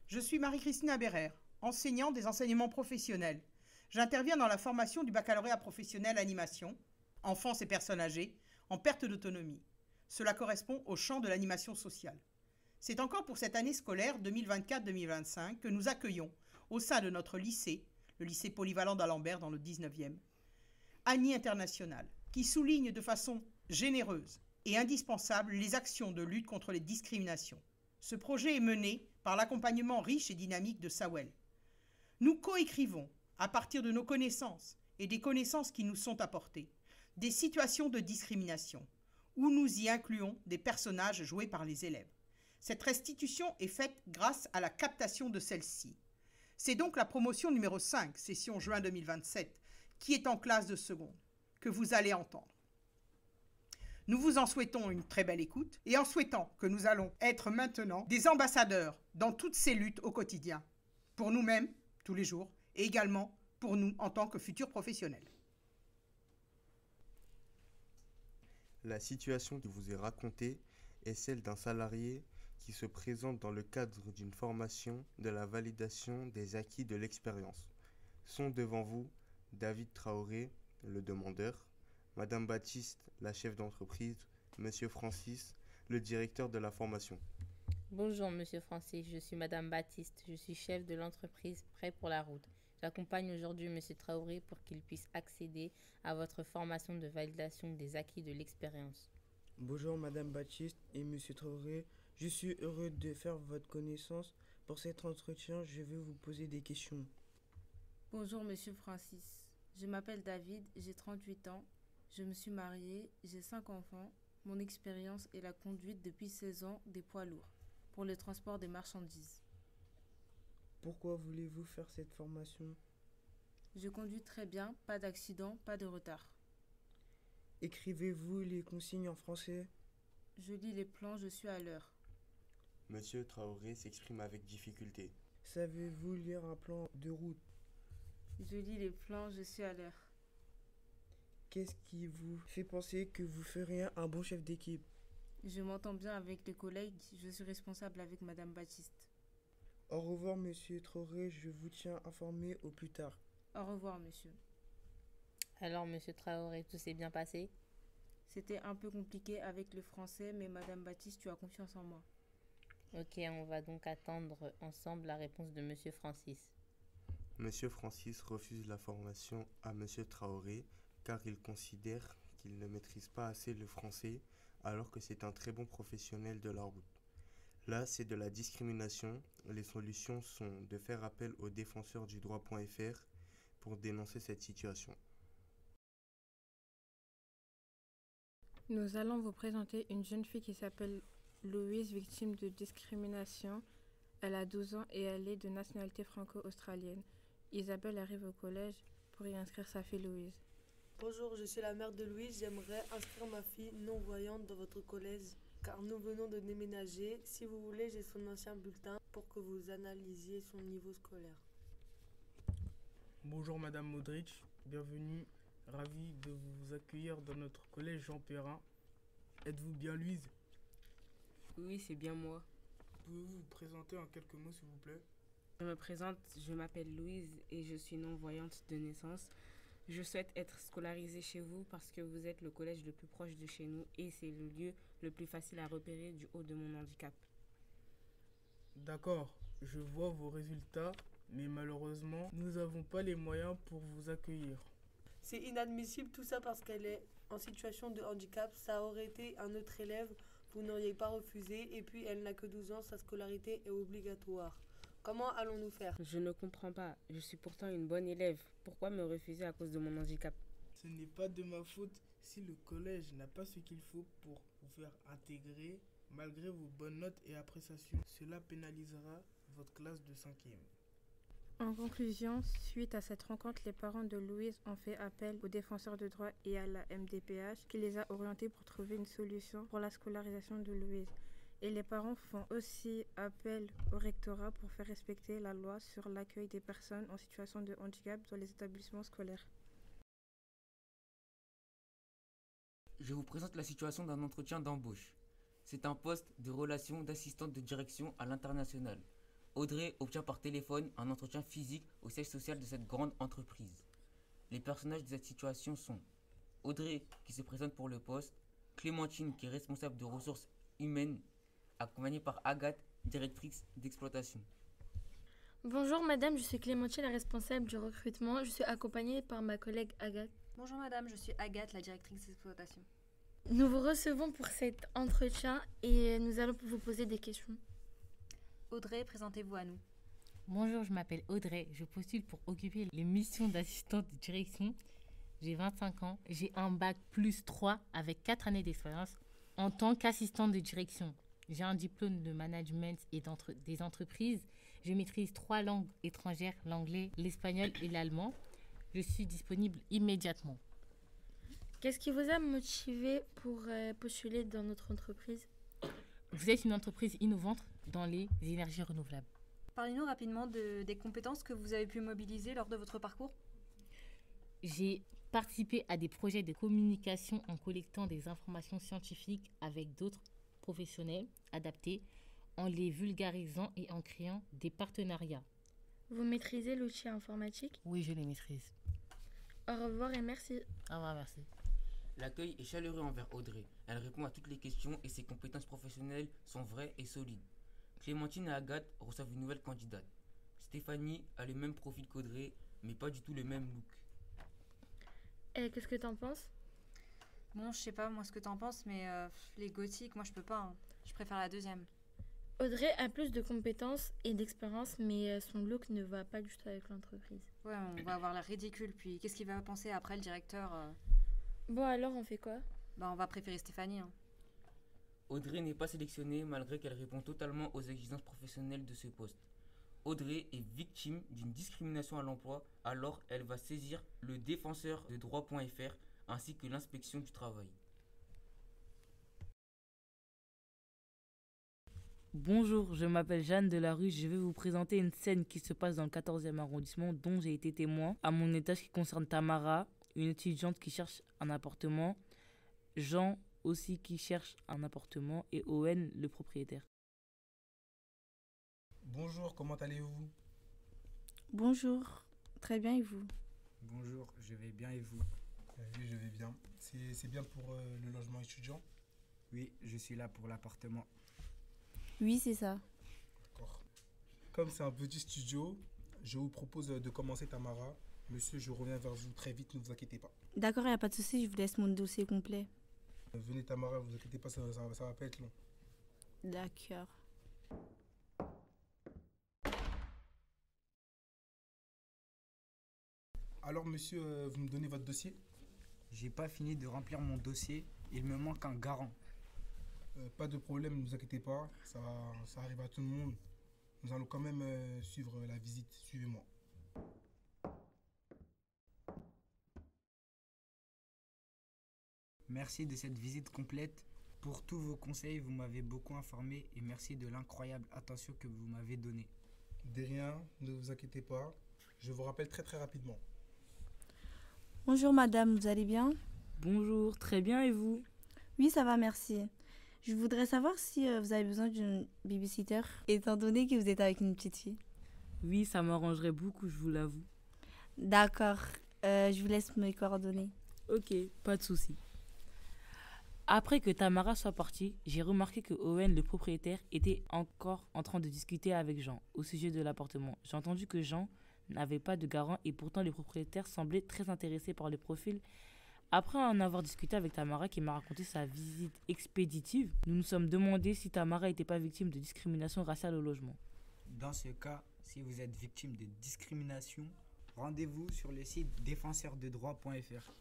Je suis Marie-Christine Aberer, enseignante des enseignements professionnels. J'interviens dans la formation du baccalauréat professionnel animation, enfance et personnes âgées, en perte d'autonomie. Cela correspond au champ de l'animation sociale. C'est encore pour cette année scolaire 2024-2025 que nous accueillons, au sein de notre lycée, le lycée polyvalent d'Alembert dans le 19e, Annie International, qui souligne de façon généreuse et indispensable les actions de lutte contre les discriminations. Ce projet est mené par l'accompagnement riche et dynamique de Sawel. Nous coécrivons, à partir de nos connaissances et des connaissances qui nous sont apportées, des situations de discrimination, où nous y incluons des personnages joués par les élèves. Cette restitution est faite grâce à la captation de celle-ci. C'est donc la promotion numéro 5, session juin 2027, qui est en classe de seconde, que vous allez entendre. Nous vous en souhaitons une très belle écoute et en souhaitant que nous allons être maintenant des ambassadeurs dans toutes ces luttes au quotidien, pour nous-mêmes, tous les jours, et également pour nous en tant que futurs professionnels. La situation qui vous est racontée est celle d'un salarié qui se présente dans le cadre d'une formation de la validation des acquis de l'expérience. Sont devant vous David Traoré, le demandeur, Madame Baptiste, la chef d'entreprise, Monsieur Francis, le directeur de la formation. Bonjour Monsieur Francis, je suis Madame Baptiste, je suis chef de l'entreprise Prêt pour la route. J'accompagne aujourd'hui Monsieur Traoré pour qu'il puisse accéder à votre formation de validation des acquis de l'expérience. Bonjour Madame Baptiste et Monsieur Traoré, je suis heureux de faire votre connaissance. Pour cet entretien, je vais vous poser des questions. Bonjour Monsieur Francis, je m'appelle David, j'ai 38 ans, je me suis marié, j'ai 5 enfants. Mon expérience est la conduite depuis 16 ans des poids lourds pour le transport des marchandises. Pourquoi voulez-vous faire cette formation? Je conduis très bien, pas d'accident, pas de retard. Écrivez-vous les consignes en français? Je lis les plans, je suis à l'heure. Monsieur Traoré s'exprime avec difficulté. Savez-vous lire un plan de route? Je lis les plans, je suis à l'heure. Qu'est-ce qui vous fait penser que vous feriez un bon chef d'équipe? Je m'entends bien avec les collègues, je suis responsable avec Madame Baptiste. Au revoir Monsieur Traoré, je vous tiens informé au plus tard. Au revoir monsieur. Alors Monsieur Traoré, tout s'est bien passé? C'était un peu compliqué avec le français, mais Madame Baptiste, tu as confiance en moi. Ok, on va donc attendre ensemble la réponse de Monsieur Francis. Monsieur Francis refuse la formation à Monsieur Traoré car il considère qu'il ne maîtrise pas assez le français alors que c'est un très bon professionnel de la route. Là, c'est de la discrimination. Les solutions sont de faire appel au défenseur du droit.fr pour dénoncer cette situation. Nous allons vous présenter une jeune fille qui s'appelle Louise, victime de discrimination. Elle a 12 ans et elle est de nationalité franco-australienne. Isabelle arrive au collège pour y inscrire sa fille Louise. Bonjour, je suis la mère de Louise. J'aimerais inscrire ma fille non-voyante dans votre collège car nous venons de déménager. Si vous voulez, j'ai son ancien bulletin pour que vous analysiez son niveau scolaire. Bonjour Madame Modric, bienvenue, ravi de vous accueillir dans notre collège Jean Perrin. Êtes-vous bien Louise? Oui, c'est bien moi. Pouvez-vous vous présenter en quelques mots s'il vous plaît? Je me présente, je m'appelle Louise et je suis non-voyante de naissance. Je souhaite être scolarisée chez vous parce que vous êtes le collège le plus proche de chez nous et c'est le lieu le plus facile à repérer du haut de mon handicap. D'accord, je vois vos résultats, mais malheureusement, nous n'avons pas les moyens pour vous accueillir. C'est inadmissible tout ça parce qu'elle est en situation de handicap. Ça aurait été un autre élève, vous n'auriez pas refusé et puis elle n'a que 12 ans, sa scolarité est obligatoire. Comment allons-nous faire? Je ne comprends pas. Je suis pourtant une bonne élève. Pourquoi me refuser à cause de mon handicap? Ce n'est pas de ma faute si le collège n'a pas ce qu'il faut pour vous faire intégrer malgré vos bonnes notes et appréciations. Cela pénalisera votre classe de 5e. En conclusion, suite à cette rencontre, les parents de Louise ont fait appel aux défenseurs de droit et à la MDPH qui les a orientés pour trouver une solution pour la scolarisation de Louise. Et les parents font aussi appel au rectorat pour faire respecter la loi sur l'accueil des personnes en situation de handicap dans les établissements scolaires. Je vous présente la situation d'un entretien d'embauche. C'est un poste de relation d'assistante de direction à l'international. Audrey obtient par téléphone un entretien physique au siège social de cette grande entreprise. Les personnages de cette situation sont Audrey qui se présente pour le poste, Clémentine qui est responsable de ressources humaines, accompagnée par Agathe, directrice d'exploitation. Bonjour madame, je suis Clémentine, la responsable du recrutement. Je suis accompagnée par ma collègue Agathe. Bonjour madame, je suis Agathe, la directrice d'exploitation. Nous vous recevons pour cet entretien et nous allons vous poser des questions. Audrey, présentez-vous à nous. Bonjour, je m'appelle Audrey. Je postule pour occuper les missions d'assistante de direction. J'ai 25 ans. J'ai un bac plus 3 avec 4 années d'expérience en tant qu'assistante de direction. J'ai un diplôme de management et des entreprises. Je maîtrise 3 langues étrangères, l'anglais, l'espagnol et l'allemand. Je suis disponible immédiatement. Qu'est-ce qui vous a motivé pour postuler dans notre entreprise? Vous êtes une entreprise innovante dans les énergies renouvelables. Parlez-nous rapidement des compétences que vous avez pu mobiliser lors de votre parcours. J'ai participé à des projets de communication en collectant des informations scientifiques avec d'autres professionnels adaptés, en les vulgarisant et en créant des partenariats. Vous maîtrisez l'outil informatique? Oui, je les maîtrise. Au revoir et merci. Au revoir, merci. L'accueil est chaleureux envers Audrey. Elle répond à toutes les questions et ses compétences professionnelles sont vraies et solides. Clémentine et Agathe reçoivent une nouvelle candidate. Stéphanie a le même profil qu'Audrey, mais pas du tout le même look. Et qu'est-ce que t'en penses? Bon, je sais pas moi ce que t'en penses, mais les gothiques, moi je peux pas. Je préfère la deuxième. Audrey a plus de compétences et d'expérience, mais son look ne va pas du tout avec l'entreprise. Ouais, on va avoir l'air ridicule, puis qu'est-ce qu'il va penser après le directeur Bon alors, on fait quoi? Bah on va préférer Stéphanie. Audrey n'est pas sélectionnée malgré qu'elle répond totalement aux exigences professionnelles de ce poste. Audrey est victime d'une discrimination à l'emploi, alors elle va saisir le défenseur de droit.fr ainsi que l'inspection du travail. Bonjour, je m'appelle Jeanne Delarue. Je vais vous présenter une scène qui se passe dans le 14e arrondissement dont j'ai été témoin à mon étage qui concerne Tamara, une étudiante qui cherche un appartement, Jean aussi qui cherche un appartement et Owen le propriétaire. Bonjour, comment allez-vous? Bonjour, très bien et vous? Bonjour, je vais bien et vous? Oui, je vais bien. C'est bien pour le logement étudiant? Oui, je suis là pour l'appartement. Oui, c'est ça. D'accord. Comme c'est un petit studio, je vous propose de commencer Tamara. Monsieur, je reviens vers vous très vite, ne vous inquiétez pas. D'accord, il n'y a pas de souci, je vous laisse mon dossier complet. Venez Tamara, vous inquiétez pas, ça va pas être long. D'accord. Alors monsieur, vous me donnez votre dossier? J'ai pas fini de remplir mon dossier, il me manque un garant. Pas de problème, ne vous inquiétez pas, ça arrive à tout le monde. Nous allons quand même suivre la visite, suivez-moi. Merci de cette visite complète. Pour tous vos conseils, vous m'avez beaucoup informé et merci de l'incroyable attention que vous m'avez donnée. De rien, ne vous inquiétez pas, je vous rappelle très rapidement. Bonjour madame, vous allez bien? Bonjour, très bien et vous? Oui, ça va, merci. Je voudrais savoir si vous avez besoin d'une babysitter, étant donné que vous êtes avec une petite fille. Oui, ça m'arrangerait beaucoup, je vous l'avoue. D'accord, je vous laisse mes coordonnées. Ok, pas de souci. Après que Tamara soit partie, j'ai remarqué que Owen, le propriétaire, était encore en train de discuter avec Jean au sujet de l'appartement. J'ai entendu que Jean n'avait pas de garant et pourtant le propriétaire semblait très intéressé par le profil. Après en avoir discuté avec Tamara qui m'a raconté sa visite expéditive, nous nous sommes demandé si Tamara n'était pas victime de discrimination raciale au logement. Dans ce cas, si vous êtes victime de discrimination, rendez-vous sur le site défenseurdedroit.fr.